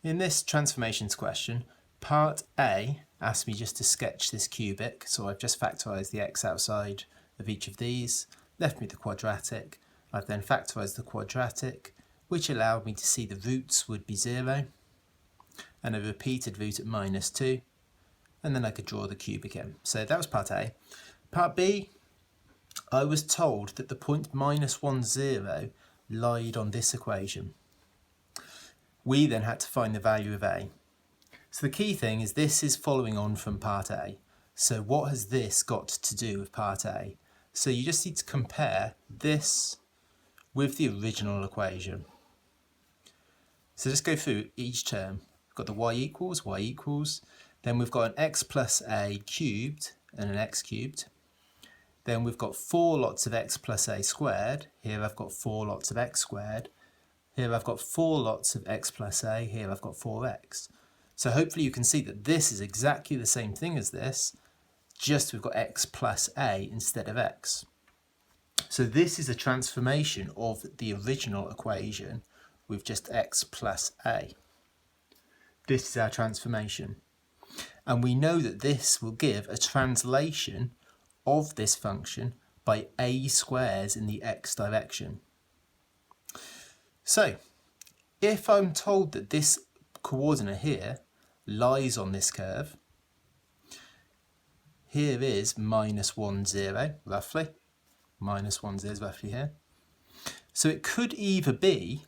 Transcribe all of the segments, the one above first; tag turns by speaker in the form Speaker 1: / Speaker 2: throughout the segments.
Speaker 1: In this transformations question, part A asks me just to sketch this cubic, so I've just factorised the x outside of each of these, left me the quadratic. I've then factorised the quadratic, which allowed me to see the roots would be 0, and a repeated root at -2, and then I could draw the cubic in. So that was part A. Part B, I was told that the point -1, 0 lied on this equation. We then had to find the value of A. So the key thing is this is following on from part A. So what has this got to do with part A? So you just need to compare this with the original equation. So just go through each term. We've got the y equals. Then we've got an x plus a cubed and an x cubed. Then we've got 4 lots of x plus a squared. Here I've got 4 lots of x squared. Here I've got 4 lots of x plus a. Here I've got 4x. So hopefully you can see that this is exactly the same thing as this, just we've got x plus a instead of x. So this is a transformation of the original equation with just x plus a. This is our transformation. And we know that this will give a translation of this function by a squares in the x direction. So if I'm told that this coordinate here lies on this curve, here is -1, 0, roughly. -1, 0 is roughly here. So it could either be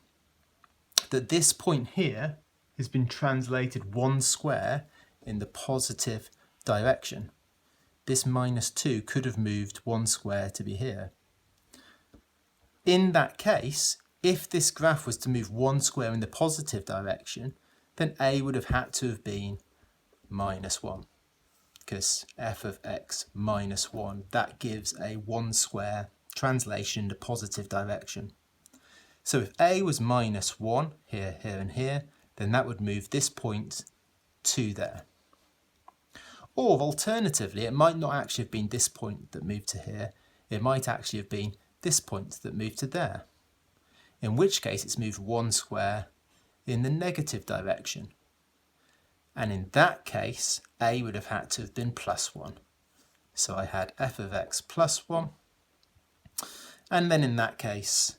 Speaker 1: that this point here has been translated 1 square in the positive direction. This -2 could have moved 1 square to be here. In that case, if this graph was to move 1 square in the positive direction, then a would have had to have been -1. Because f of x -1, that gives a 1 square translation in the positive direction. So if a was -1, here, here and here, then that would move this point to there. Or alternatively, it might not actually have been this point that moved to here, it might actually have been this point that moved to there. In which case it's moved 1 square in the negative direction. And in that case, a would have had to have been +1. So I had f of x +1. And then in that case,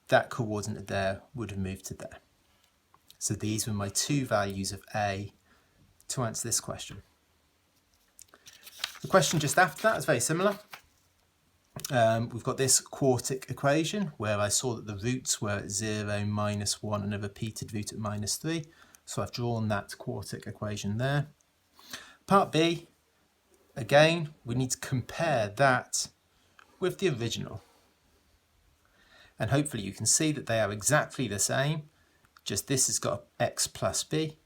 Speaker 1: that coordinate there would have moved to there. So these were my 2 values of a to answer this question. The question just after that is very similar. We've got this quartic equation where I saw that the roots were at 0, -1 and a repeated root at -3. So I've drawn that quartic equation there. Part B, again, we need to compare that with the original. And hopefully you can see that they are exactly the same, just this has got x plus b,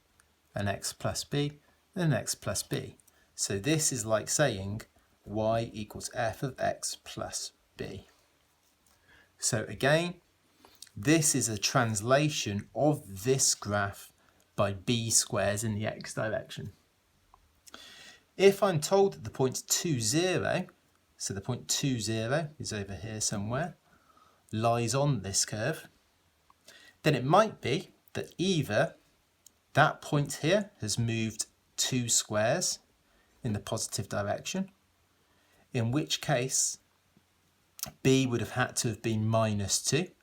Speaker 1: an x plus b, and an x plus b. So this is like saying y equals f of x plus b. So again, this is a translation of this graph by b squares in the x direction. If I'm told that the point 2, 0, so the point 2, 0 is over here somewhere, lies on this curve, then it might be that either that point here has moved 2 squares in the positive direction, in which case b would have had to have been -2.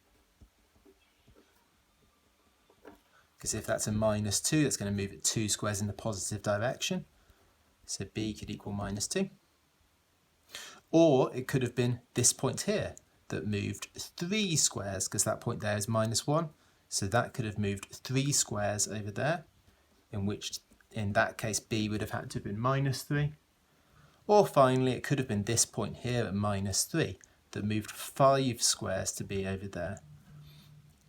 Speaker 1: Because if that's a -2, that's going to move it 2 squares in the positive direction. So b could equal -2. Or it could have been this point here that moved 3 squares, because that point there is -1. So that could have moved 3 squares over there, in that case b would have had to have been -3. Or finally, it could have been this point here at -3 that moved 5 squares to be over there,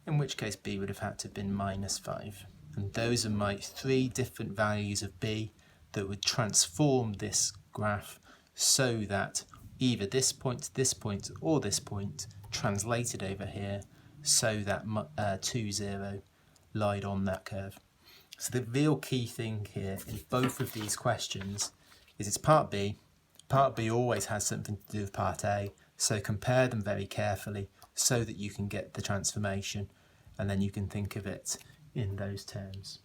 Speaker 1: in which case b would have had to have been -5. And those are my 3 different values of b that would transform this graph so that either this point, or this point translated over here so that 2, 0 lied on that curve. So the real key thing here in both of these questions is it's part B. Part B always has something to do with part A, so compare them very carefully so that you can get the transformation, and then you can think of it in those terms.